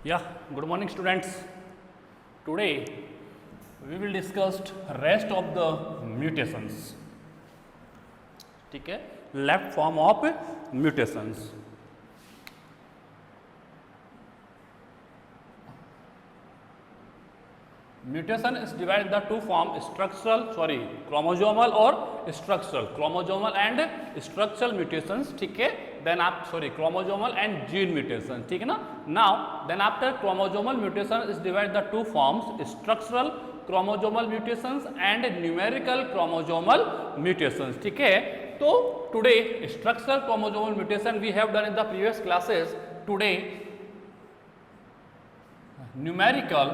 Yeah, good morning students. Today we will discuss rest of the mutations. ठीक है, left form of mutations. Mutation is divided into two forms: chromosomal और chromosomal and structural mutations. ठीक है, then chromosomal and gene mutation. ठीक है ना. Now then after chromosomal mutation is divided into two forms: structural chromosomal mutations and numerical chromosomal mutations. ठीक है, तो today structural chromosomal mutation we have done in the previous classes. Today numerical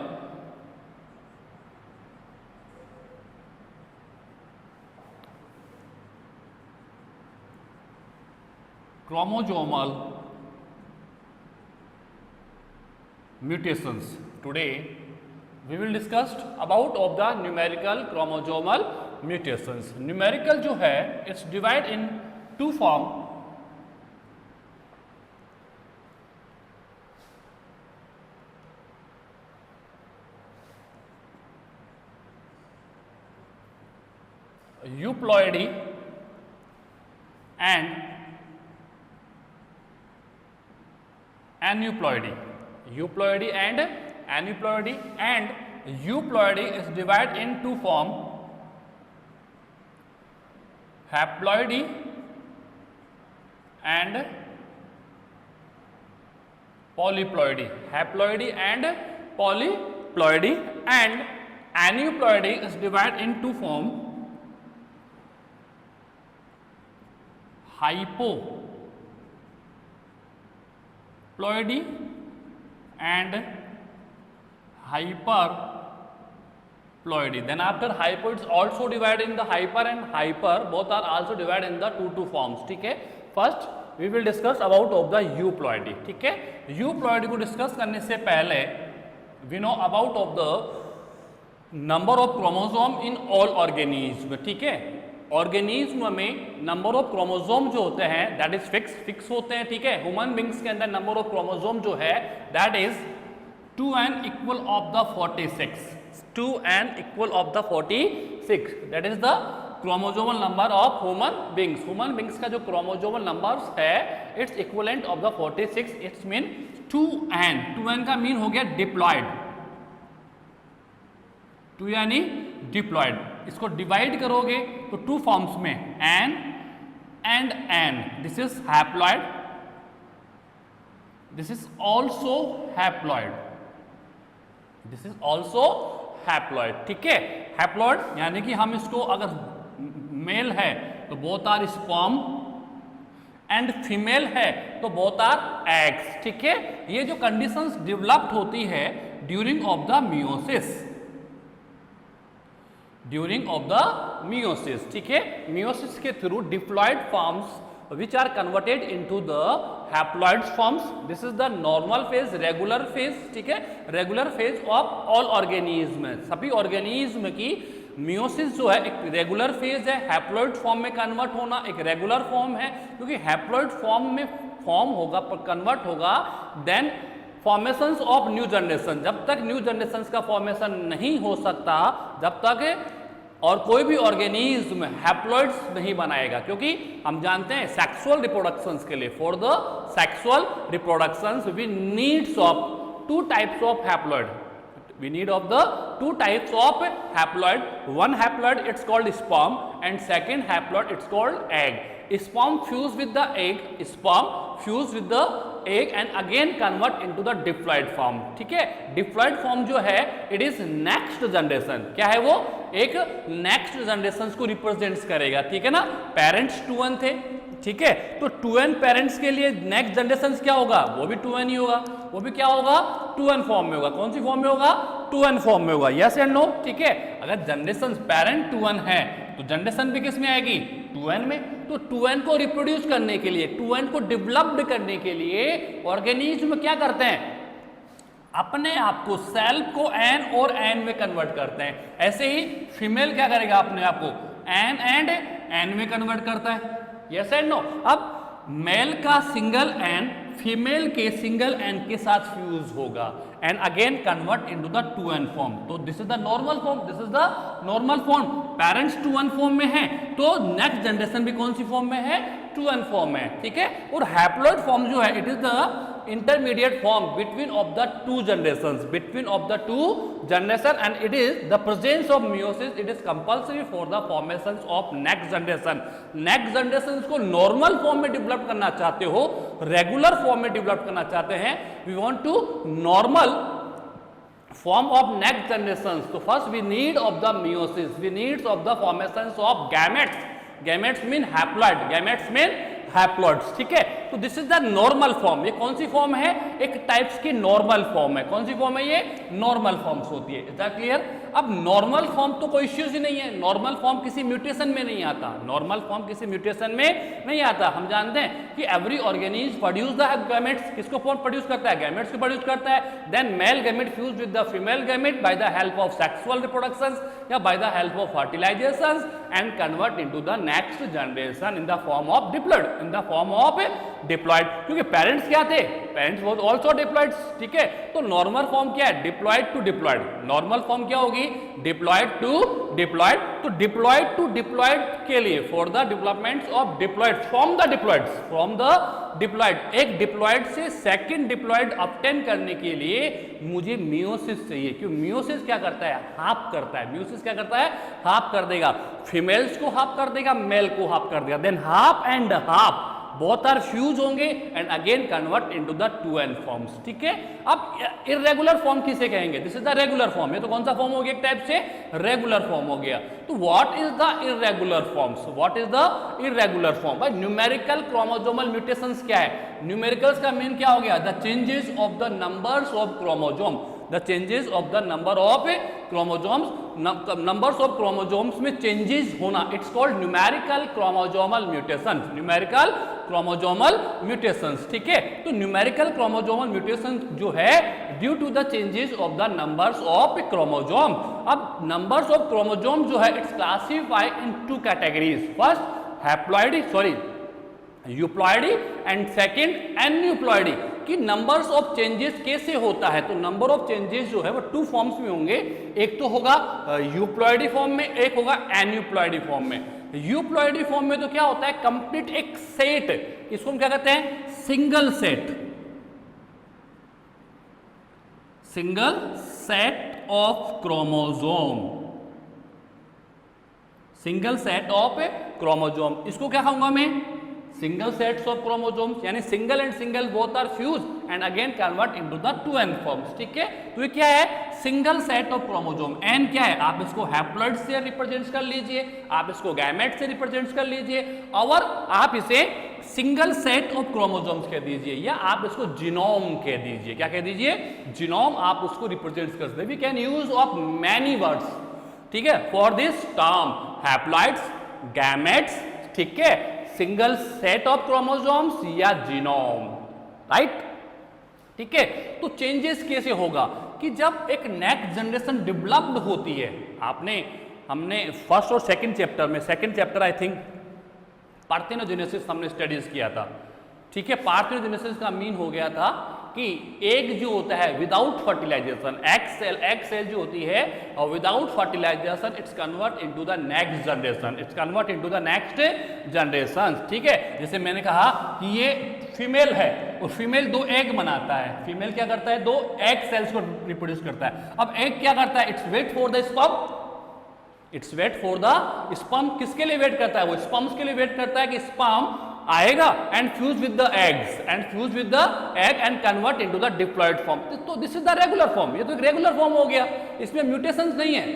chromosomal mutations. Today we will discuss about of the numerical chromosomal mutations. Numerical जो है it's divide in two form. Euploidy and aneuploidy. Euploidy and aneuploidy, and euploidy is divided in two form: haploidy and polyploidy. Haploidy and polyploidy, and aneuploidy is divided in two form: hypoploidy and hyperploidy. Then after hypo it's also divided in the hyper and hyper, both are also divided in the two forms. ठीक है, first we will discuss about of the euploidy. ठीक है, euploidy को discuss करने से पहले we know about of the number of chromosome in all organism. ठीक है, ऑर्गेनिज्म में नंबर ऑफ क्रोमोसोम जो होते हैं दैट इज फिक्स होते हैं. ठीक है, ह्यूमन बींग्स के अंदर नंबर ऑफ क्रोमोसोम जो है that is 2n equal of the 46. 2n equal of the 46, that is the chromosomal number of human beings. Human beings का जो क्रोमोसोमल नंबर्स है it's equivalent of the 46. It's mean 2n. 2n का mean हो गया diploid. 2 यानी diploid. इसको divide करोगे तो टू फॉर्म्स में n and n. This is haploid, this is also haploid, this is also haploid. ठीक है, हैप्लॉयड यानी कि हम इसको अगर मेल है तो both are sperm and female है तो बोथ आर एग्स. ठीक है, ये जो कंडीशंस डेवलप्ड होती है during of the meiosis, during of the meiosis. ठीक है, मियोसिस के through diploid forms which are converted into the haploid forms. This is the normal phase, regular phase. ठीक है, regular phase of all organism. सभी organism की meiosis जो है एक रेगुलर फेज है. हैप्लॉयड फॉर्म में कन्वर्ट होना एक रेगुलर फॉर्म है, क्योंकि हैप्लॉयड फॉर्म में फॉर्म होगा कन्वर्ट होगा then formations of new generation. जब तक न्यू जनरेशन का फॉर्मेशन नहीं हो सकता जब तक और कोई भी ऑर्गेनिज्म हैप्लॉइड्स नहीं बनाएगा, क्योंकि हम जानते हैं सेक्सुअल रिप्रोडक्शंस के लिए for the sexual reproductions we needs of two types of haploid. We need of the two types of haploid. One haploid it's called sperm and second haploid it's called egg. Sperm fuse with the egg, sperm fuse with the egg and again convert into the diploid form. ठीक है, diploid form जो है it is next generation. क्या है वो? एक next generations को represents करेगा. ठीक है ना, पेरेंट्स 2n थे. ठीक है, तो 2n पेरेंट्स के लिए नेक्स्ट जनरेशन क्या होगा? वो भी 2n ही होगा. वो भी क्या होगा? 2n फॉर्म में होगा. कौन सी फॉर्म में होगा? 2n फॉर्म में होगा. Yes and no. ठीक है, अगर जनरेशन पेरेंट 2n है तो जनरेशन भी किस में आएगी? 2n में. तो 2n को रिप्रोड्यूस करने के लिए, 2n को डेवलप्ड करने के लिए ऑर्गेनिज्म क्या करते हैं? अपने आप को सेल्फ को n और n में कन्वर्ट करते हैं. ऐसे ही फीमेल क्या करेगा? अपने आप को n एंड n में कन्वर्ट करता है. Yes and no. अब मेल का सिंगल एन, फीमेल के सिंगल एन के साथ फ्यूज होगा and again convert into the 2n form. तो this is the normal form, this is the normal form. Parents 2n form में है तो नेक्स्ट जनरेशन भी कौन सी फॉर्म में है, 2n फॉर्म में, ठीक है। और हैप्लॉइड फॉर्म जो है it is the intermediate form between of the two generations, between of the two generation, and it is the presence of meiosis, it is compulsory for the formations of next generation। next generation को normal form में develop करना चाहते हो, regular form में develop करना चाहते हैं, we want to normal form of next generations, so first we need of the meiosis, we need of the formations of gametes, gametes mean haploid, gametes mean haploids, ठीक है। तो this is the normal form. ये कौन सी form है, एक types की normal form है। कौन सी फॉर्म है ये, नॉर्मल फॉर्म्स होती है। Is that clear? अब नॉर्मल फॉर्म तो कोई इश्यूज ही नहीं है, नॉर्मल फॉर्म किसी म्यूटेशन में नहीं आता, नॉर्मल फॉर्म किसी म्यूटेशन में नहीं आता। हम जानते हैं कि every organism produce the gametes, किसको फॉर्म प्रोड्यूस करता है, गैमेट्स को प्रोड्यूस करता है। Then male gamete fuse with the female gamete by the help of sexual reproduction या by the help of fertilisation and convert into the next generation in the form of diploid, in the form of diploid. क्योंकि parents क्या थे, parents was also डिप्लॉइड्स, ठीक है। तो normal form क्या है, diploid to diploid. Normal form क्या होगी, डिप्लॉइड टू डिप्लॉइड। तो डिप्लॉइड टू डिप्लॉइड के लिए for the development of diploid from the diploids, from the diploid, एक डिप्लॉइड से सेकंड डिप्लॉइड ऑब्टेन करने के लिए मुझे मियोसिस चाहिए। क्यों, मियोसिस क्या करता है, हाफ करता है। मियोसिस क्या करता है, हाफ कर देगा, फीमेल्स को हाफ कर देगा, मेल को हाफ कर देगा। Then half and half both are fuse होंगे and again convert into the 2n forms, ठीक है। अब इरेगुलर फॉर्म किसे कहेंगे, this is the regular form. ये तो कौन सा फॉर्म हो गया, एक टाइप से रेगुलर फॉर्म हो गया। तो what is the irregular forms, what is the irregular form. भाई न्यूमेरिकल क्रोमोसोमल म्यूटेशंस क्या है, न्यूमेरिकल्स का मीन क्या हो गया, the changes of the numbers of chromosome, the changes of the number of chromosomes, numbers of chromosomes में changes होना, it's called numerical chromosomal mutations, numerical chromosomal mutations, ठीक है। तो numerical chromosomal mutations जो है due to the changes of the numbers of chromosome। अब numbers of chromosome जो है it's classified in two categories, first haploidy, sorry euploidy and second aneuploidy. कि numbers of changes कैसे होता है, तो नंबर ऑफ चेंजेस जो है वो टू फॉर्म्स में होंगे, एक तो होगा यूप्लॉइडी फॉर्म में, एक होगा एन्यूप्लॉइडी फॉर्म में। यूप्लॉइडी फॉर्म में तो क्या होता है, कंप्लीट एक सेट, इसको हम क्या कहते हैं, single set, single set of chromosome, single set of chromosome. इसको क्या कहूंगा मैं, सिंगल सेट्स ऑफ क्रोमोसोम्स, यानी single and single both are fuse and again convert into the 2n forms, ठीक है। तो ये क्या है, single set of chromosome. n क्या है, आप इसको हैप्लॉइड से रिप्रेजेंट कर लीजिए, आप इसको गैमेट से रिप्रेजेंट कर लीजिए, और आप इसे सिंगल सेट ऑफ क्रोमोसोम्स कह दीजिए, या आप इसको जीनोम कह दीजिए। क्या कह दीजिए, जीनोम, आप उसको रिप्रेजेंट कर सकते। We can use of many words, ठीक है, for this term, haploids, gametes, ठीक है, सिंगल सेट ऑफ क्रोमोसोम्स या जीनोम, राइट, ठीक है। तो चेंजेस कैसे होगा कि जब एक नेक्स्ट जनरेशन डेवलप्ड होती है, हमने फर्स्ट और सेकंड चैप्टर में, second chapter I think parthenogenesis हमने स्टडीज किया था, ठीक है। पार्थेनोजेनेसिस का मीन हो गया था कि एग जो होता है विदाउट फर्टिलाइजेशन, एग सेल जो होती है और without fertilization it's convert into the next generation, it's convert into the next generation, ठीक है। जैसे मैंने कहा कि ये फीमेल है और फीमेल दो एग बनाता है, फीमेल क्या करता है, दो एग सेल्स को रिप्रोड्यूस करता है। अब एग क्या करता है, its weight for the sperm, its weight for the sperm. किसके लिए वेट करता है, वो स्पर्म्स के लिए वेट करता है कि स्पर्म आएगा and fuse with the eggs, and fuse with the egg and convert into the diploid form. तो this is the regular form, ये तो एक रेगुलर फॉर्म हो गया, इसमें म्यूटेशंस नहीं है,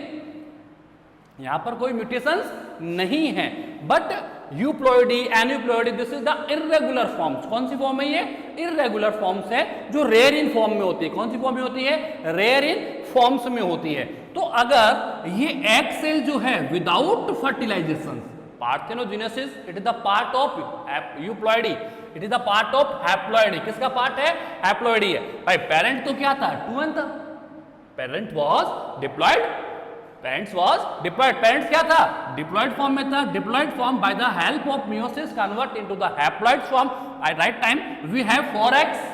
यहां पर कोई म्यूटेशंस नहीं है। But euploidy, aneuploidy, this is the irregular forms. कौन सी फॉर्म है ये, इर्रेगुलर फॉर्म्स है जो रेयर इन फॉर्म में होती है। कौन सी फॉर्म में होती है, रेयर इन फॉर्म्स में होती है। तो अगर ये एग सेल जो है without fertilisation, parthenogenesis it is the part of euploidy, it is the part of haploidy. किसका पार्ट है, हैप्लॉइडी है। भाई पेरेंट तो क्या था, 2n था, parent was diploid, parents was diploid, parents क्या था, डिप्लॉयड फॉर्म में था, diploid form by the help of meiosis convert into the haploid form. At right time we have 4x,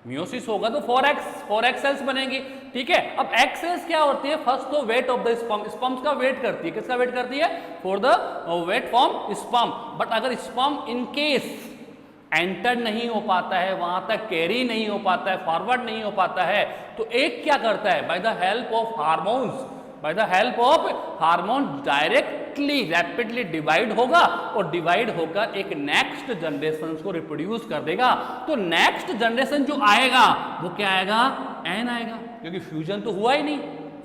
meiosis होगा तो 4x सेल्स बनेंगी, ठीक है। अब x सेल्स क्या होती है, फर्स्ट तो wait of the sperm, sperms का वेट करती है, किसका वेट करती है, for the wait form sperm. But अगर स्पर्म इन केस एंटर नहीं हो पाता है, वहां तक कैरी नहीं हो पाता है, फॉरवर्ड नहीं हो पाता है, तो एक क्या करता है, bye the help of hormones, bye the help of hormone directly rapidly divide होगा और डिवाइड होकर एक नेक्स्ट जनरेशन को रिप्रोड्यूस कर देगा। तो नेक्स्ट जनरेशन जो आएगा वो क्या आएगा, एन आएगा, क्योंकि फ्यूजन तो हुआ ही नहीं,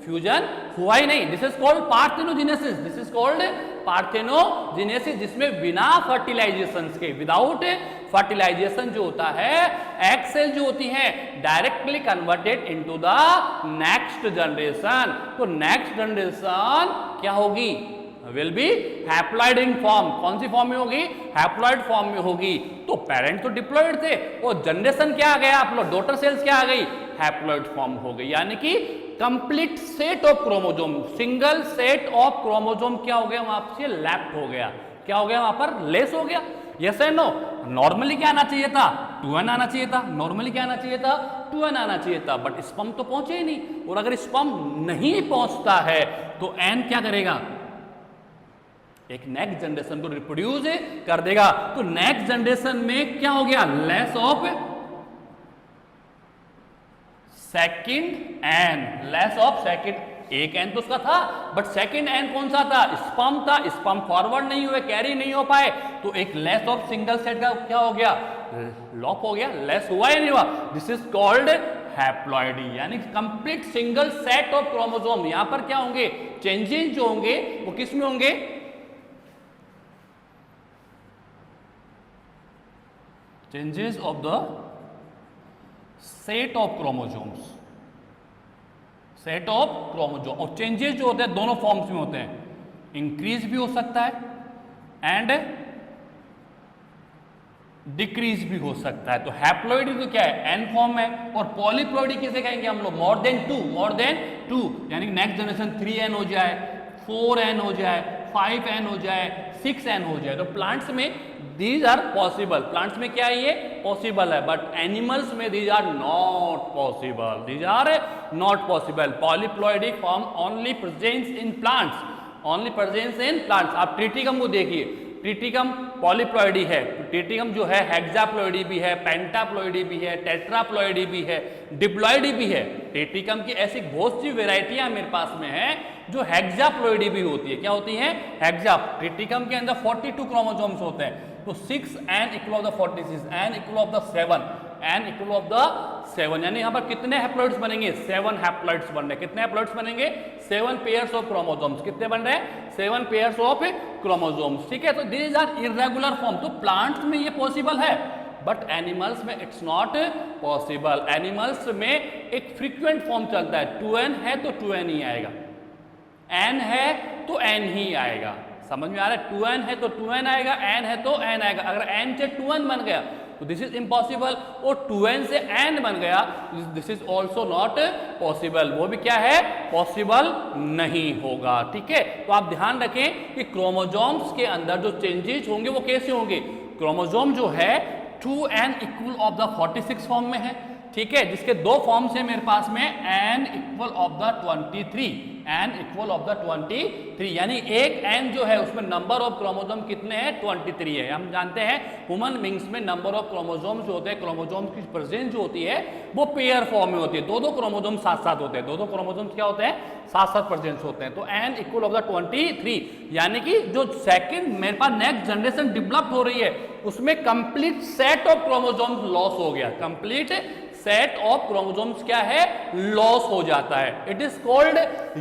फ्यूजन हुआ ही नहीं। This is called parthenogenesis, this is called parthenogenesis, जिसमें बिना फर्टिलाइजेशन के, विदाउट फर्टिलाइजेशन जो होता है, एग सेल जो होती है directly converted into the next generation. तो नेक्स्ट जनरेशन क्या होगी, will be haploid in form. कौन सी फॉर्म में होगी, हैप्लॉइड फॉर्म में होगी। तो पेरेंट तो डिप्लॉइड थे और जनरेशन क्या आ गया, आप लोग डॉटर सेल्स क्या आ गई, हैप्लॉइड फॉर्म हो गई, यानी कि complete set of chromosome, single set of chromosome क्या हो गया, वहां से लेफ्ट हो गया, क्या हो गया, वहां पर लेस हो गया। यस एंड नो, नॉर्मली क्या आना चाहिए था, 2n आना चाहिए था, नॉर्मली क्या आना चाहिए था, 2n आना चाहिए था, बट स्पर्म तो पहुंचे ही नहीं। और अगर स्पर्म नहीं पहुंचता है तो n क्या करेगा, एक नेक्स्ट जनरेशन को रिप्रोड्यूस कर देगा। तो नेक्स्ट जनरेशन में क्या हो गया, less of second n, less of second, एक एन तो उसका था बट सेकंड एन कौन सा था, स्पर्म था, स्पर्म फॉरवर्ड नहीं हुए, कैरी नहीं हो पाए, तो एक लेस ऑफ सिंगल सेट का क्या हो गया, लॉप हो गया, लेस हुआ ही नहीं हुआ। दिस इज कॉल्ड हैप्लॉइडी, यानी complete single set of chromosome. यहां पर क्या होंगे, चेंजेस जो होंगे वो किस में होंगे, changes of the set of chromosomes, set of chromosome. और चेंजेस जो होते हैं दोनों फॉर्म्स में होते हैं, इंक्रीज भी हो सकता है एंड डिक्रीज भी हो सकता है। तो हैप्लॉइडी तो क्या है, एन फॉर्म है, और पॉलीप्लॉइडी किसे कहेंगे हम लोग, मोर देन टू, यानी नेक्स्ट जनरेशन 3n हो जाए, 4n हो जाए, 5n हो जाए, 6n हो जाए। तो प्लांट्स में दीज आर पॉसिबल, प्लांट्स में क्या है, ये पॉसिबल है, बट एनिमल्स में these are not possible, these are not possible. Polyploidy form only presence in plants, only presence in plants. आप ट्रिटिकम को देखिए, ट्रिटिकम पॉलीप्लॉइडी है, ट्रिटिकम जो है हेक्साप्लॉइडी भी है, पेंटाप्लॉइडी भी है, टेट्राप्लॉइडी भी है, डिप्लॉइडी भी है। ट्रिटिकम की ऐसी बहुत सी वेराइटियां मेरे पास में है जो हेक्साप्लॉइडी भी होती है। क्या होती है, हेक्सा। ट्रिटिकम के अंदर 42 क्रोमोसोम्स होते हैं, तो 6n equal of the 46, n equal of the 7, n equal of the 7, यानी यहाँ पर कितने हैप्लॉइड्स बनेंगे, 7 हैप्लॉइड्स बन रहे। कितने हैप्लॉइड्स बनेंगे, 7 पेयर्स ऑफ क्रोमोसोम्स। कितने बन रहे हैं, 7 पेयर्स ऑफ क्रोमोसोम्स, ठीक है। तो दीज आर इर्रेगुलर फॉर्म। तो प्लांट्स में ये पॉसिबल है, बट एनिमल्स में इट्स नॉट पॉसिबल। एनिमल्स में एक फ्रीक्वेंट फॉर्म चलता है, 2n है तो 2n ही आएगा, n है तो n ही आएगा। समझ में आ रहा है, 2n है तो 2n आएगा, n है तो n आएगा। अगर n से 2n बन गया तो दिस इज इम्पॉसिबल, और 2n से n बन गया this is also not possible, वो भी क्या है, पॉसिबल नहीं होगा, ठीक है। तो आप ध्यान रखें कि क्रोमोसोम्स के अंदर जो चेंजेस होंगे वो कैसे होंगे। क्रोमोसोम जो है 2n equal of the 46 form में है, ठीक है, जिसके दो फॉर्म्स है मेरे पास में, n equal of the 23, n equal of the 23, यानी एक n जो है उसमें नंबर ऑफ क्रोमोसोम कितने हैं, 23 है। हम जानते हैं ह्यूमन बींग्स में नंबर ऑफ क्रोमोसोम्स जो होते हैं, क्रोमोसोम्स की प्रेजेंस जो होती है वो पेयर फॉर्म में होती है, दो क्रोमोसोम साथ साथ होते हैं, दो क्रोमोसोम्स क्या होते हैं, साथ साथ प्रेजेंस होते हैं। तो n इक्वल ऑफ द 23, यानी कि जो सेकंड मेरे पास नेक्स्ट जनरेशन डेवलप हो रही है उसमें complete set of chromosomes loss हो गया, कंप्लीट सेट ऑफ क्रोमोसोम्स क्या है, लॉस हो जाता है। It is called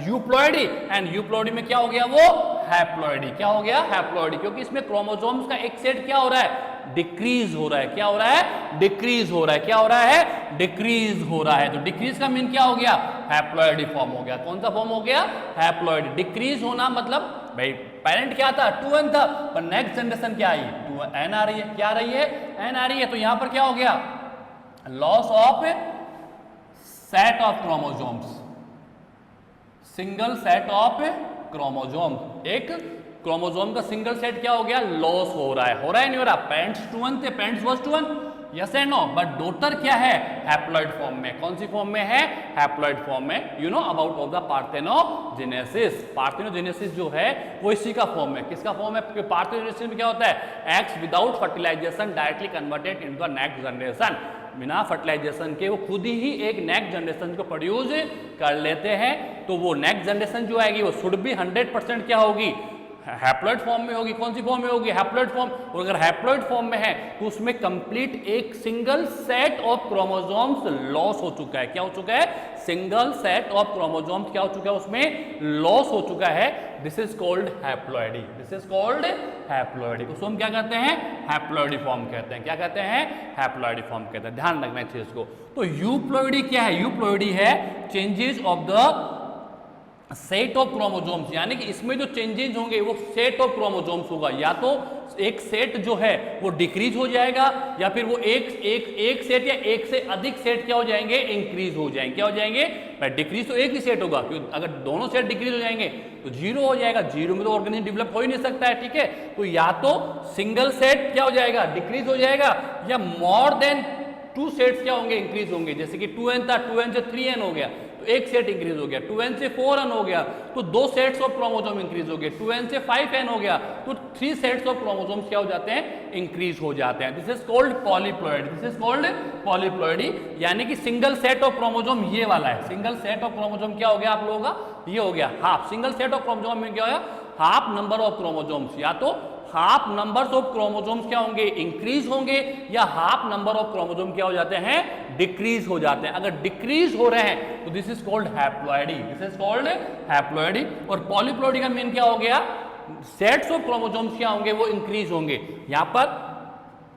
euploidy, and euploidy में क्या हो गया, वो हैप्लॉइडी। क्या हो गया, हैप्लॉइडी, क्योंकि इसमें क्रोमोसोम्स का एक सेट क्या हो रहा है, डिक्रीज हो रहा है। क्या हो रहा है, डिक्रीज हो रहा है। क्या हो रहा है, डिक्रीज हो रहा है। तो डिक्रीज का मीन क्या हो गया, हैप्लॉइडी फॉर्म हो गया। कौन सा फॉर्म हो गया, हैप्लॉइड। डिक्रीज होना मतलब भाई पेरेंट क्या था, 2n था, पर नेक्स्ट जनरेशन क्या आई, 2n आ रही है। क्या आ रही है, n आ रही है। तो यहां पर क्या हो गया, loss of set of chromosomes, single set of chromosome, एक क्रोमोजोम का सिंगल सेट क्या हो गया, लॉस हो रहा है नहीं हो रहा। पेरेंट्स 2 1 थे, parents was 2 1, yes and no, but daughter क्या है, हैप्लॉइड फॉर्म में। कौन सी फॉर्म में है, हैप्लॉइड फॉर्म में। You know about of the parthenogenesis, parthenogenesis जो है वो इसी का फॉर्म है। किसका फॉर्म है, पार्थेनोजेनेसिस में क्या होता है, eggs without fertilization directly converted into the next generation, बिना फर्टिलाइजेशन के वो खुद ही एक नेक्स्ट जनरेशन को प्रोड्यूस कर लेते हैं। तो वो नेक्स्ट जनरेशन जो आएगी वो शुड भी 100% क्या होगी, हैप्लॉइड फॉर्म में होगी। कौन सी फॉर्म में होगी, हैप्लॉइड फॉर्म। और अगर हैप्लॉइड फॉर्म में है तो उसमें कंप्लीट एक single set of chromosomes loss हो चुका है। क्या हो चुका है, सिंगल सेट ऑफ क्रोमोसोम्स क्या हो चुका है, उसमें लॉस हो चुका है। This is called haploidy, this is called haploidy. उसको हम क्या कहते हैं, हैप्लॉइडी फॉर्म कहते हैं। क्या कहते हैं, हैप्लॉइडी फॉर्म कहते हैं। ध्यान रखना इस चीज को। तो यूप्लॉइडी क्या है, यूप्लॉइडी है changes of the set of chromosomes, यानी कि इसमें जो चेंजेस होंगे वो सेट ऑफ क्रोमोसोम्स होगा। या तो एक सेट जो है वो डिक्रीज हो जाएगा, या फिर वो एक सेट या एक से अधिक सेट क्या हो जाएंगे, इंक्रीज हो जाएंगे। क्या हो जाएंगे, डिक्रीज तो एक ही सेट होगा, क्योंकि अगर दोनों सेट डिक्रीज हो जाएंगे तो जीरो हो जाएगा। जीरो में तो ऑर्गेनिज्म डेवलप हो ही नहीं सकता है, ठीक है। तो या तो सिंगल सेट क्या हो जाएगा, डिक्रीज हो जाएगा, या मोर देन 2 सेट्स क्या होंगे, इंक्रीज होंगे। जैसे कि 2n था, 2n से 3n हो गया तो एक सेट इंक्रीज हो गया। 2n से 4n हो गया तो 2 सेट्स ऑफ क्रोमोसोम इंक्रीज हो गए। 2n से 5n हो गया तो 3 सेट्स ऑफ क्रोमोसोम्स क्या हो जाते हैं, इंक्रीज हो जाते हैं। This is called polyploid, this is called polyploidy, यानी कि सिंगल सेट ऑफ क्रोमोसोम ये वाला है। सिंगल सेट ऑफ क्रोमोसोम क्या हो गया आप लोगों का, ये हो गया half. Single set of chromosome में क्या होगा, हाफ नंबर ऑफ क्रोमोसोम्स, या तो हाफ नंबर्स ऑफ क्रोमोसोम्स क्या होंगे, इंक्रीज होंगे, या हाफ नंबर ऑफ क्रोमोसोम क्या हो जाते हैं, डिक्रीज हो जाते हैं। अगर डिक्रीज हो रहे हैं तो this is called haploidy, this is called haploidy. और पॉलीप्लॉइडी का मीन क्या हो गया, सेट्स ऑफ क्रोमोसोम्स क्या होंगे, वो इंक्रीज होंगे। यहां पर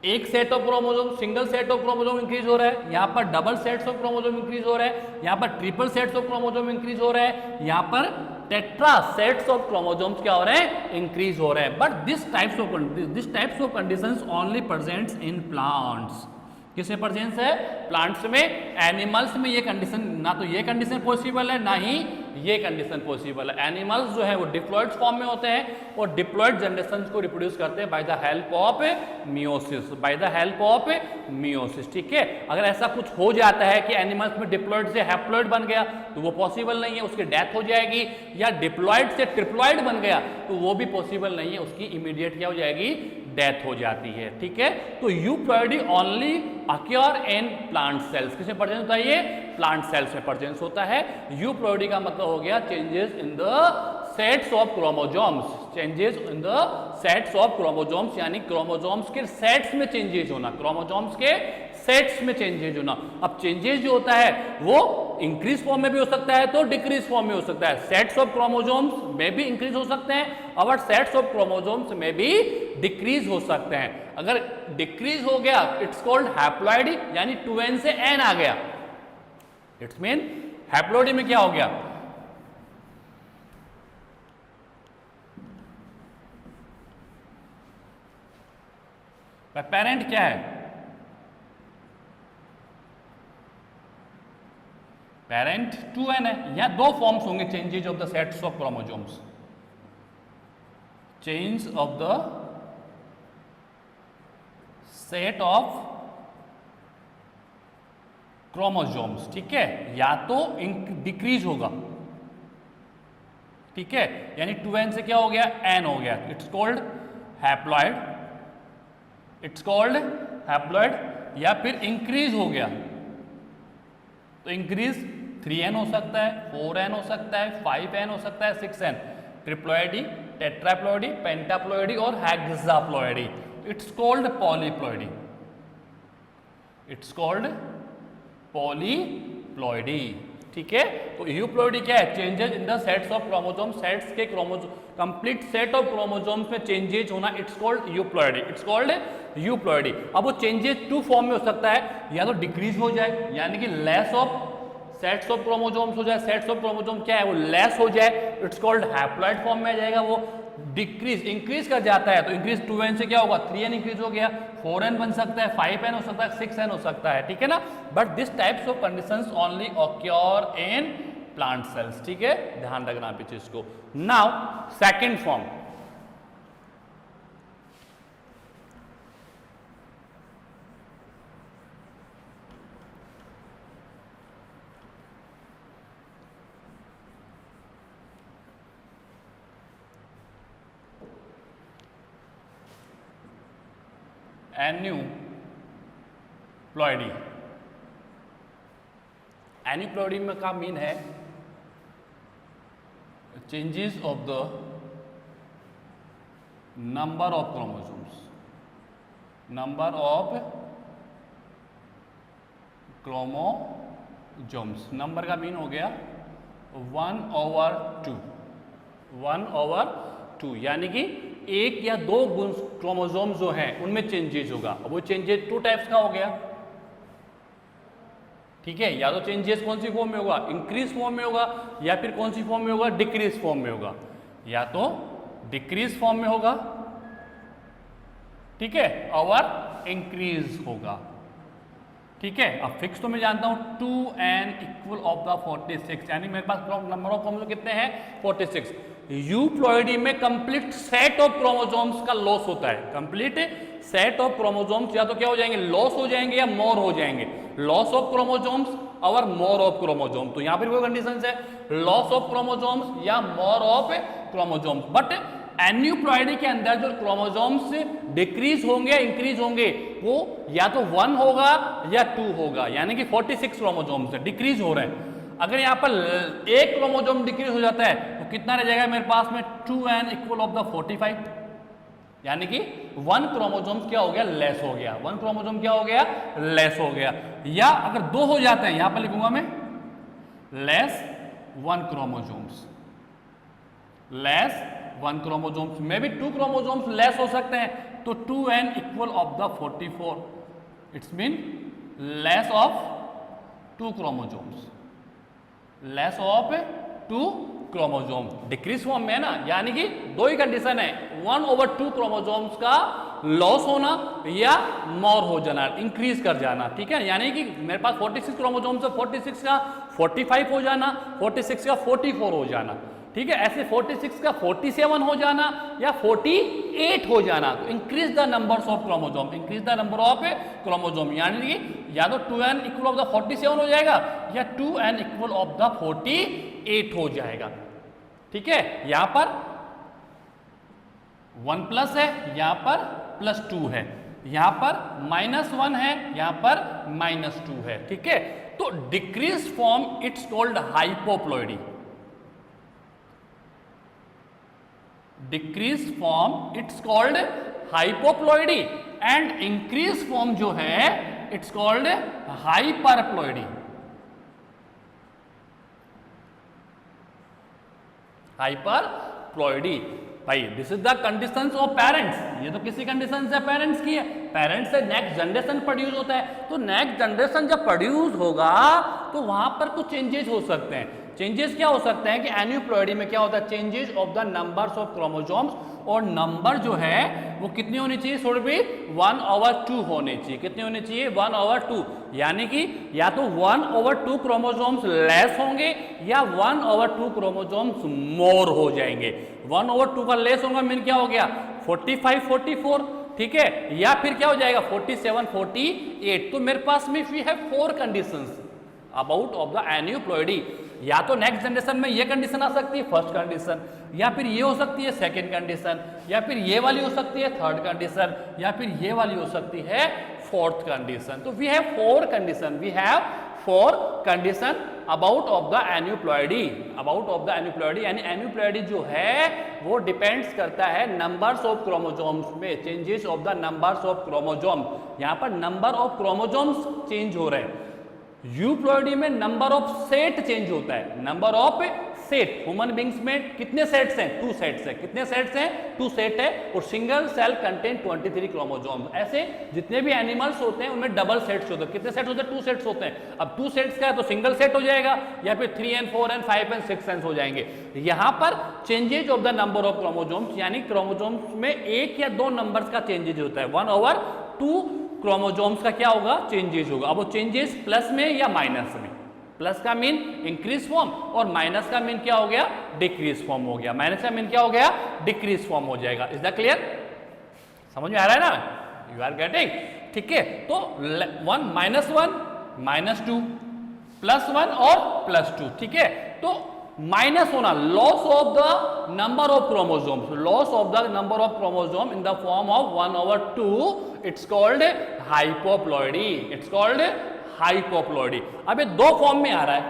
एक set of chromosome, single set of chromosome increase हो रहा है, यहाँ पर double sets of chromosome increase हो रहा है, यहाँ पर triple sets of chromosome increase हो रहा है, यहाँ पर टेट्रा सेट्स ऑफ क्रोमोसोम्स क्या हो रहे हैं, इंक्रीज हो रहे हैं। But this types of conditions only presents in plants. किसमें प्रेजेंस है, प्लांट्स में। एनिमल्स में ये कंडीशन, ना तो ये कंडीशन पॉसिबल है ना ही ये कंडीशन पॉसिबल है। एनिमल्स जो है वो डिप्लॉइड फॉर्म में होते हैं और डिप्लॉइड जनरेशन को रिप्रोड्यूस करते हैं bye the help of meiosis, bye the help of meiosis, ठीक है। अगर ऐसा कुछ हो जाता है कि एनिमल्स में डिप्लॉइड से हैप्लॉइड बन गया तो वो पॉसिबल नहीं है, उसकी डेथ हो जाएगी। या डिप्लॉइड से ट्रिप्लॉइड बन गया तो वो भी पॉसिबल नहीं है, उसकी इमीडिएट क्या हो जाएगी, डेथ हो जाती है, ठीक है। तो euploidy only occur in plant cells. किसमें प्रेजेंस होता है, ये प्लांट सेल्स में प्रेजेंस होता है। यूप्लॉइडी का मतलब हो गया changes in the sets of chromosomes, changes in the sets of chromosomes, यानी क्रोमोसोम्स के सेट्स में चेंजेस होना, क्रोमोसोम्स के सेट्स में चेंजेस होना। अब चेंजेस जो होता है वो इंक्रीज फॉर्म में भी हो सकता है तो डिक्रीज फॉर्म में हो सकता है। सेट्स ऑफ क्रोमोसोम्स में भी इंक्रीज हो सकते हैं और सेट्स ऑफ क्रोमोसोम्स में भी डिक्रीज हो सकते हैं। अगर डिक्रीज हो गया इट्स कॉल्ड हैप्लॉइडी, यानी 2n से n आ गया, इट्स मीन हैप्लॉइडी में क्या हो गया, पेरेंट क्या है, पेरेंट 2n है। यहां 2 फॉर्म्स होंगे changes of the sets of chromosomes, change of the set of chromosomes, ठीक है, या तो डिक्रीज होगा, ठीक है, यानी 2n से क्या हो गया, n हो गया, it's called haploid, it's called haploid. या फिर इंक्रीज हो गया तो इंक्रीज 3n हो सकता है, 4n हो सकता है, 5n हो सकता है, 6n, ट्रिप्लॉइडी, टेट्राप्लॉइडी, पेंटाप्लॉइडी और hexaploidy. It's called polyploidy, it's called polyploidy, ठीक है। तो यूप्लॉइडी क्या है, changes in the sets of chromosome, sets के chromosome, complete set of chromosomes में चेंजेस होना, it's called euploidy, it's called euploidy. अब वो चेंजेस 2 फॉर्म में हो सकता है, या तो डिक्रीज हो जाए यानी कि less of sets of chromosomes हो जाए, सेट्स ऑफ क्रोमोसोम क्या है वो लेस हो जाए, इट्स कॉल्ड हैप्लॉइड फॉर्म में आ जाएगा। वो डिक्रीज इंक्रीज कर जाता है तो इंक्रीज 2n से क्या होगा, 3n इंक्रीज हो गया, 4n बन सकता है, 5n हो सकता है, 6n हो सकता है, ठीक है ना। But this types of conditions only occur in plant sales, ठीक है, ध्यान रखना आप इस चीज को। Now second form, aneuploidy. Aneuploidy में का मीन है changes of the number of chromosomes, number of chromosomes. Number का मीन हो गया 1/2, 1/2, यानी कि एक या दो क्रोमोसोम जो हैं उनमें चेंजेस होगा। वो चेंजेस 2 टाइप्स का हो गया, ठीक है, या तो चेंजेस कौन सी फॉर्म में होगा, इंक्रीज फॉर्म में होगा, या फिर कौन सी फॉर्म में होगा, डिक्रीज फॉर्म में होगा, या तो डिक्रीज फॉर्म में होगा, ठीक है, और इंक्रीज होगा, ठीक है। अब फिक्स तो मैं जानता हूं 2n इक्वल ऑफ द 46, यानी मेरे पास नंबर ऑफ क्रोमोसोम कितने हैं, 46। यूप्लॉइडी में कंप्लीट सेट ऑफ क्रोमोसोम्स का लॉस होता है। कंप्लीट सेट ऑफ क्रोमोसोम्स या तो क्या हो जाएंगे, लॉस हो जाएंगे या मोर हो जाएंगे। लॉस ऑफ क्रोमोसोम्स और मोर ऑफ क्रोमोसोम्स, तो यहां पर वो कंडीशन है, लॉस ऑफ क्रोमोसोम्स या more of chromosomes. But aneuploidy के अंदर जो क्रोमोसोम्स डिक्रीज होंगे इंक्रीज होंगे वो या तो 1 होगा या 2 होगा, यानी कि 46 क्रोमोसोम्स डिक्रीज हो रहे हैं। अगर यहाँ पर एक क्रोमोसोम डिक्रीज हो जाता है तो कितना रह जाएगा मेरे पास में, 2n इक्वल ऑफ द 45, यानी कि 1 क्रोमोसोम क्या हो गया, लेस हो गया। 1 क्रोमोसोम क्या हो गया, लेस हो गया। या अगर 2 हो जाते हैं, यहां पर लिखूंगा मैं लेस 1 क्रोमोसोम्स, लेस 1 क्रोमोसोम्स में भी 2 क्रोमोसोम्स लेस हो सकते हैं, तो 2n equal of the 44, it's mean less of 2 chromosomes, less of 2 chromosome. Decrease form में है ना, यानी कि 2 ही कंडीशन है, 1/2 क्रोमोसोम्स का लॉस होना या मोर हो जाना, इंक्रीज कर जाना, ठीक है। यानी कि मेरे पास 46 क्रोमोसोम से 46 का 45 हो जाना, 46 का 44 हो जाना, ठीक है। ऐसे 46 का 47 हो जाना या 48 हो जाना, तो increase the numbers of chromosome, increase the number of chromosome, यानी कि या तो 2n इक्वल ऑफ द 47 हो जाएगा या 2n इक्वल ऑफ द 48 हो जाएगा, ठीक है। यहां पर 1 प्लस है, यहां पर +2 है, यहां पर -1 है, यहां पर -2 है, ठीक है। तो decrease form it's called hypoploidy, decrease form it's called hypoploidy, and increase form जो है इट्स कॉल्ड हाइपरप्लॉइडी, हाइपरप्लॉइडी। भाई this is the conditions of parents, ये तो किसी कंडीशन से पेरेंट्स की है, पेरेंट्स से नेक्स्ट जनरेशन प्रोड्यूस होता है, तो नेक्स्ट जनरेशन जब प्रोड्यूस होगा तो वहां पर कुछ चेंजेस हो सकते हैं। चेंजेस क्या हो सकते हैं कि एन्यूप्लॉइडी में क्या होता है, changes of the numbers of chromosomes, और नंबर जो है वो कितनी होनी चाहिए, थोड़ी भी 1/2 होनी चाहिए। कितनी होनी चाहिए, 1/2, यानी कि या तो 1/2 क्रोमोसोम्स लेस होंगे या 1/2 क्रोमोसोम्स मोर हो जाएंगे। 1/2 का लेस होगा मीन क्या हो गया, 45, 44, ठीक है, या फिर क्या हो जाएगा 47, 48। तो मेरे पास में we have 4 conditions about of the aneuploidy. या तो नेक्स्ट जनरेशन में ये कंडीशन आ सकती है, फर्स्ट कंडीशन, या फिर ये हो सकती है सेकंड कंडीशन, या फिर ये वाली हो सकती है थर्ड कंडीशन, या फिर ये वाली हो सकती है फोर्थ कंडीशन। तो we have 4 condition, we have 4 condition about of the aneuploidy, about of the aneuploidy. यानी एन्यूप्लॉइडी जो है वो डिपेंड्स करता है नंबर्स ऑफ क्रोमोसोम्स में, changes of the numbers of chromosome. यहां पर नंबर ऑफ क्रोमोसोम्स चेंज हो रहे हैं, यूप्लॉइडी में नंबर ऑफ सेट चेंज होता है, number of set. Human beings में कितने सेट्स हैं, 2 सेट्स हैं। कितने सेट्स हैं, 2 सेट है, और सिंगल सेल कंटेन 23 क्रोमोसोम। ऐसे जितने भी एनिमल्स होते हैं उनमें डबल सेट्स होते हैं। कितने सेट्स होते हैं, 2 सेट्स होते हैं। अब 2 सेट्स का है तो सिंगल सेट हो जाएगा, या फिर 3n 4n 5n 6n हो जाएंगे। यहां पर changes of the number of chromosomes, यानी क्रोमोसोम्स में 1 या 2 नंबर्स का चेंजेज होता है। 1/2 क्रोमोसोम्स का क्या होगा, चेंजेस होगा। अब वो चेंजेस प्लस में या माइनस में, प्लस का मीन इंक्रीज फॉर्म और माइनस का मीन क्या हो गया, डिक्रीज फॉर्म हो गया। माइनस का मीन क्या हो गया, डिक्रीज फॉर्म हो जाएगा। Is the clear? समझ में आ रहा है ना? You are getting? ठीक है, तो 1 -1 -2 +1 और +2, ठीक है। तो माइनस होना, loss of the number of chromosomes, loss of the number of chromosome in the form of 1/2, it's called hypoploidy, it's called hypoploidy. अब ये दो फॉर्म में आ रहा है,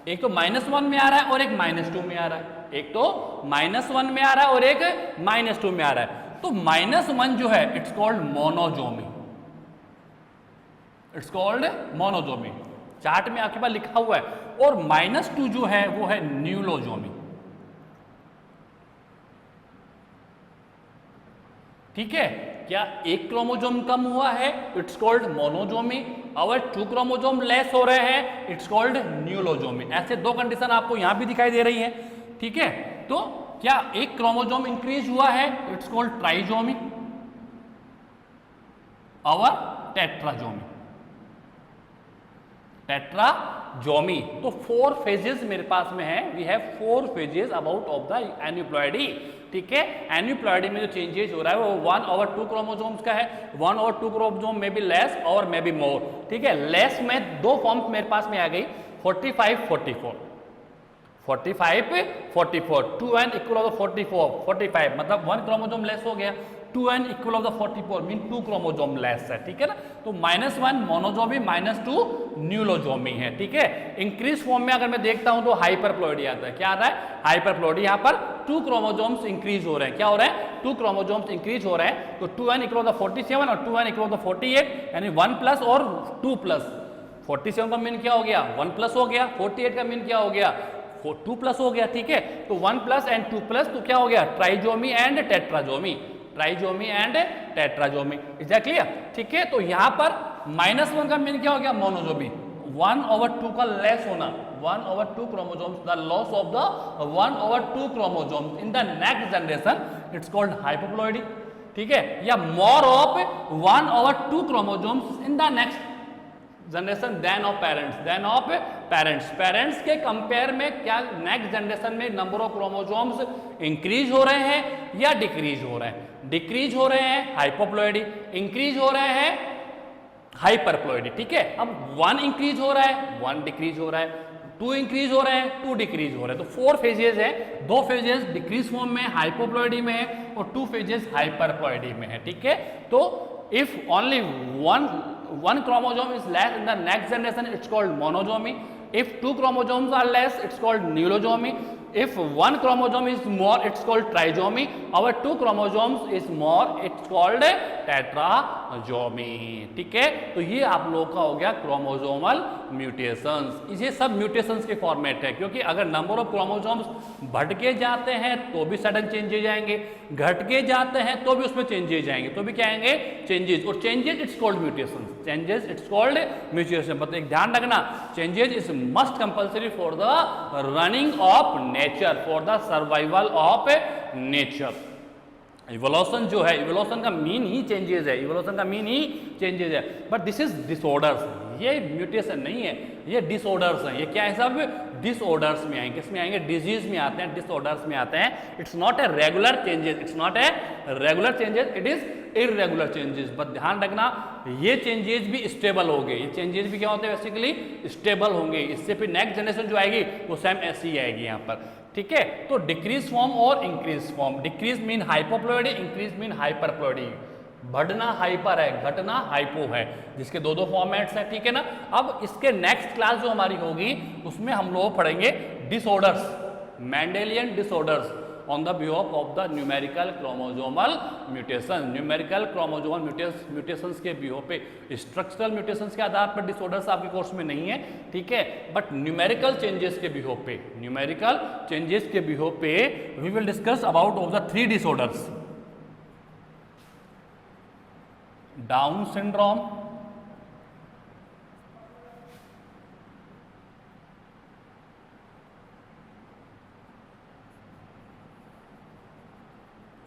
एक तो -1 में आ रहा है और एक -2 में आ रहा है, एक तो -1 में आ रहा है और एक -2 में आ रहा है। तो -1 जो है it's called monosomy, it's called monosomy, chart में आपके पास लिखा हुआ है। और -2 जो है वो है न्यूलोजोमी, ठीक है। क्या एक क्रोमोजोम कम हुआ है, इट्स कॉल्ड मोनोजोमी, और 2 क्रोमोजोम लेस हो रहे हैं, इट्स कॉल्ड न्यूलोजोमी। ऐसे दो कंडीशन आपको यहां भी दिखाई दे रही है, ठीक है। तो क्या एक क्रोमोजोम इंक्रीज हुआ है, इट्स कॉल्ड ट्राइजोमी और टेट्राजोमी, टेट्राजोमी। तो 4 फेजेस मेरे पास में है, we have 4 phases about of the aneuploidy, ठीक है। एन्यूप्लॉइडी में जो चेंजेस हो रहा है वो 1/2 क्रोमोसोम्स का है। 1/2 क्रोमोसोम में बी लेस और मे बी मोर, ठीक है। लेस में दो फॉर्म मेरे पास में आ गई, 45 44, 45 44, 2n इक्वल ऑफ 44 45, मतलब 1 क्रोमोसोम लेस हो गया, 2n equal of the 44 mean 2 chromosome less है, ठीक है ना। तो -1 मोनोजोमी, -2 न्यूलोजोमी है, ठीक है। इंक्रीज फॉर्म में अगर मैं देखता हूं तो हाइपरप्लॉइडी आता है। क्या आता है, हाइपरप्लॉइडी। यहां पर 2 क्रोमोसोम्स इंक्रीज हो रहे हैं, क्या हो रहा है, 2 क्रोमोसोम्स इंक्रीज हो रहे हैं। तो 2n इक्वल ऑफ द 47 और 2n इक्वल ऑफ द 48, यानी 1 प्लस और 2 प्लस। 47 का मीन क्या हो गया, 1 प्लस हो गया, 48 का मीन क्या हो गया, 2 प्लस हो गया, ठीक है। तो 1 प्लस एंड 2 प्लस, तो क्या हो गया, trisomy and tetrasomy, trisomy and tetrasomy. Is that clear? ठीक है। तो यहां पर -1 का मीन क्या हो गया, मोनोजोमी, 1/2 का लेस होना, 1/2 chromosomes, the loss of the 1/2 chromosomes in the next generation, it's called hypoploidy, ठीक है। या more of 1/2 chromosomes in the next generation than of parents, than of parents. Parents के कंपेयर में क्या नेक्स्ट जनरेशन में number of chromosomes increase हो रहे हैं या डिक्रीज हो रहे हैं, डिक्रीज हो रहे हैं हाइपोप्लॉइडी, इंक्रीज हो रहे हैं हाइपरप्लॉइडी, ठीक है। अब 1 इंक्रीज हो रहा है, 1 डिक्रीज हो रहा है, 2 इंक्रीज हो रहे हैं, 2 डिक्रीज हो रहे हैं। तो 4 फेजेस है, 2 फेजेस डिक्रीज फॉर्म में हाइपोप्लॉइडी में है और 2 फेजेस हाइपरप्लॉइडी में है, ठीक है। तो if only one chromosome is less in the next generation, it's called monozomy. If 2 chromosomes are less, it's called neulozomy. If 1 chromosome is more, it's called trisomy. Our 2 chromosomes is more, it's called tetrazomy, ठीक है। तो ये आप लोगों का हो गया chromosomal mutations. ये सब म्यूटेशंस के फॉर्मेट है, क्योंकि अगर नंबर ऑफ क्रोमोसोम्स बढ़ के जाते हैं तो भी सडन चेंजेज आएंगे, घट के जाते हैं तो भी उसमें चेंजेज आएंगे, तो भी क्या आएंगे, चेंजेस। और changes it's called mutations, changes it's called mutation. मतलब एक ध्यान रखना, changes is must compulsory for the running of nature, for the survival of nature. Evolution जो है, इवोल्यूशन का मीन ही चेंजेस है, इवोल्यूशन का मीन ही चेंजेस है। बट दिस इज डिसऑर्डर्स, ये म्यूटेशन नहीं है, ये डिसऑर्डर्स हैं। ये क्या है, सब डिसऑर्डर्स में आएंगे, किसमें आएंगे, डिजीज में आते हैं, डिसऑर्डर्स में आते हैं। It's not a regular changes, it's not a regular changes, it is irregular changes. But ध्यान रखना, ये चेंजेस भी स्टेबल होंगे, ये चेंजेस भी क्या होते हैं, बेसिकली स्टेबल होंगे। इससे फिर नेक्स्ट जनरेशन जो आएगी वो सेम ऐसी ही आएगी यहाँ पर, ठीक है। तो डिक्रीज फॉर्म और increase form, decrease mean hypoploidy, increase mean hyperploidy. बढ़ना हाइपर है, घटना हाइपो है, जिसके दो फॉर्मेट्स हैं, ठीक है ना। अब इसके नेक्स्ट क्लास जो हमारी होगी उसमें हम लोग पढ़ेंगे disorders, Mendelian disorders on the behalf of the numerical chromosomal mutation. Numerical chromosomal mutations के बिहाफ पे, स्ट्रक्चरल म्यूटेशंस के आधार पर डिसऑर्डर्स आपके कोर्स में नहीं है, ठीक है। बट न्यूमेरिकल चेंजेस के बिहाफ पे, न्यूमेरिकल चेंजेस के बिहाफ पे we will discuss about of the 3 disorders: Down syndrome,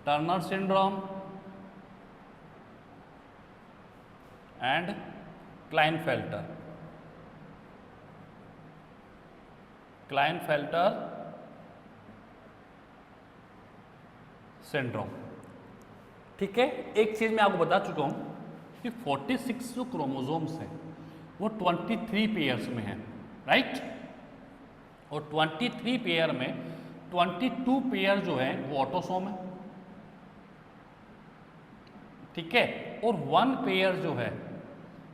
Turner syndrome and Klinefelter. Klinefelter syndrome. ठीक है, एक चीज मैं आपको बता चुका हूं कि 46 जो क्रोमोसोम्स हैं वो 23 पेयर्स में हैं, राइट। और 23 पेयर में 22 पेयर जो है वो ऑटोसोम है, ठीक है, और 1 पेयर जो है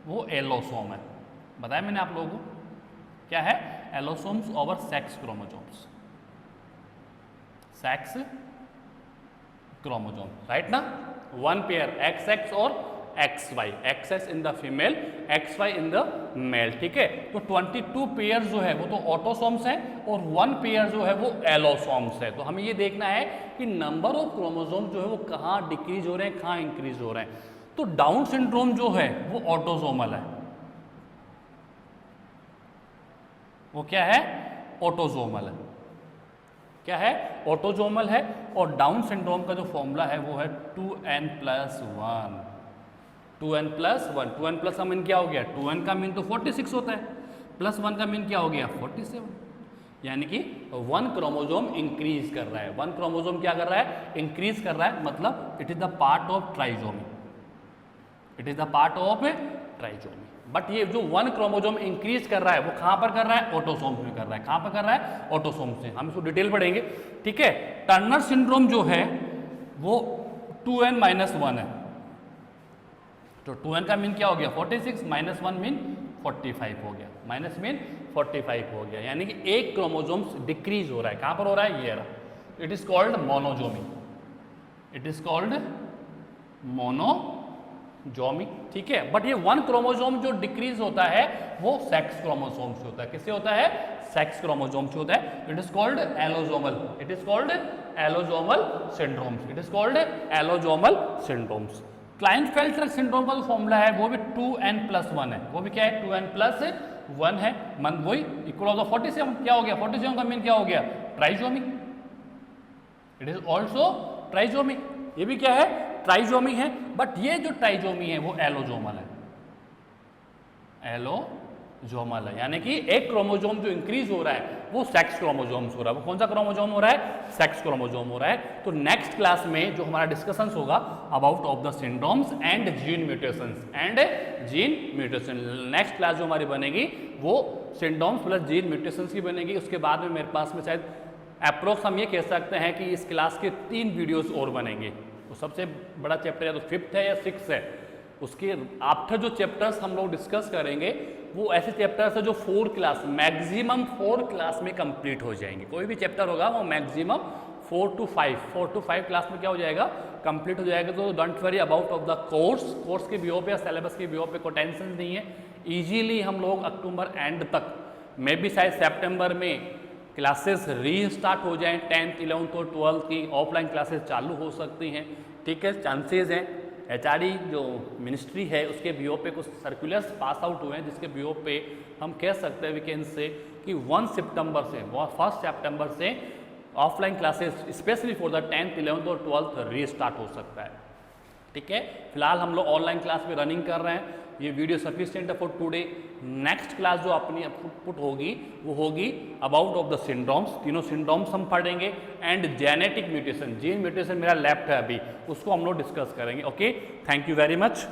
वो एलोसोम है। बताया मैंने आप लोगों को क्या है, allosomes over sex chromosomes, sex chromosome, right ना। 1 पेयर XX और XY, XX in the female, XY in the male, ठीक है। तो 22 पेयर जो है वो तो ऑटोसोम्स हैं और 1 पेयर जो है वो एलोसोम्स है। तो हमें ये देखना है कि नंबर ऑफ क्रोमोसोम जो है वो कहाँ डिक्रीज हो रहे हैं, कहाँ इंक्रीज हो रहे हैं। तो डाउन सिंड्रोम जो है वो ऑटोसोमल है, वो क्या है, ऑटोसोमल है, क्या है, ऑटोसोमल है। और डाउन सिंड्रोम का जो फॉर्मूला है वो है 2n+1, 2n+1। 2n+ का मीन क्या हो गया, 2n का मीन तो 46 होता है, +1 का मीन क्या हो गया 47, यानी कि 1 क्रोमोसोम इंक्रीज कर रहा है। 1 क्रोमोसोम क्या कर रहा है, इंक्रीज कर रहा है, मतलब it is the part of trisomy, it is the part of trisomy. But ये जो 1 क्रोमोसोम इंक्रीज कर रहा है वो कहां पर कर रहा है, ऑटोसोम्स में कर रहा है। कहां पर कर रहा है, ऑटोसोम्स में। हम इसको डिटेल पढ़ेंगे, ठीक है। टर्नर सिंड्रोम जो है वो 2n-1 है, तो 2n का मीन क्या हो गया 46, -1 मीन 45 हो गया, माइनस मीन 45 हो गया, यानी कि एक क्रोमोसोम्स डिक्रीज हो रहा है। कहां पर हो रहा है, ये रहा। It is called monosomy, it is called monosomy, ठीक है। बट ये 1 क्रोमोसोम जो डिक्रीज होता है वो सेक्स क्रोमोसोम से होता है। किससे होता है, सेक्स क्रोमोसोम से होता है। It is called allosomal, it is called allosomal syndromes, it is called allosomal syndromes. Klinefelter syndrome का जो फॉर्मूला है वो भी 2n+1 है, वो भी क्या है 2n+1 है, मन वही इक्वल ऑफ 47। क्या हो गया 47 का मीन क्या हो गया, trisomy, it is also trisomy. ये भी क्या है, ट्राइजोमी है। बट ये जो ट्राइजोमी है वो एलोजोमल है, एलोजोमल है, यानी कि एक क्रोमोसोम जो इंक्रीज हो रहा है वो सेक्स क्रोमोसोम हो रहा है। वो कौन सा क्रोमोसोम हो रहा है, सेक्स क्रोमोसोम हो रहा है। तो नेक्स्ट क्लास में जो हमारा डिस्कशन होगा about of the syndromes and gene mutations, and gene mutation, next class जो हमारी बनेगी वो सिंड्रोम्स प्लस जीन म्यूटेशंस की बनेगी। उसके बाद में मेरे पास में शायद अप्रोक्स हम ये कह सकते हैं कि इस क्लास के 3 वीडियोस और बनेंगे। तो सबसे बड़ा चैप्टर या तो 5th है या 6th है। उसके आफ्टर जो चैप्टर्स हम लोग डिस्कस करेंगे वो ऐसे चैप्टर्स है जो 4 क्लास, मैक्सिमम 4 क्लास में कंप्लीट हो जाएंगे। कोई भी चैप्टर होगा वो मैक्सिमम 4 to 5 क्लास में क्या हो जाएगा, कंप्लीट हो जाएगा। तो don't worry about of the course के व्यू पे या सिलेबस के व्यू पे कोई टेंशन नहीं है। ईजीली हम लोग अक्टूबर एंड तक, मे बी शायद सितंबर में क्लासेस रीस्टार्ट हो जाएं, 10th 11th और 12th की ऑफलाइन क्लासेस चालू हो सकती हैं, ठीक है, चांसेस हैं। HRD जो मिनिस्ट्री है उसके व्यू पे कुछ सर्कुलर्स पास आउट हुए हैं जिसके व्यू पे हम कह सकते हैं वीकेंड से कि 1 सितंबर से 1 सितंबर से offline classes specially for the 10th 11th और 12th रीस्टार्ट हो सकता है, ठीक है। फिलहाल हम लोग ऑनलाइन क्लास में रनिंग कर रहे हैं। ये वीडियो सफिशिएंट है फॉर टुडे। नेक्स्ट क्लास जो अपनी पुट होगी वो होगी अबाउट ऑफ द सिंड्रोम्स, तीनों सिंड्रोम्स हम पढ़ेंगे, and genetic mutation, gene mutation मेरा लेफ्ट है अभी, उसको हम लोग डिस्कस करेंगे। Okay, thank you very much.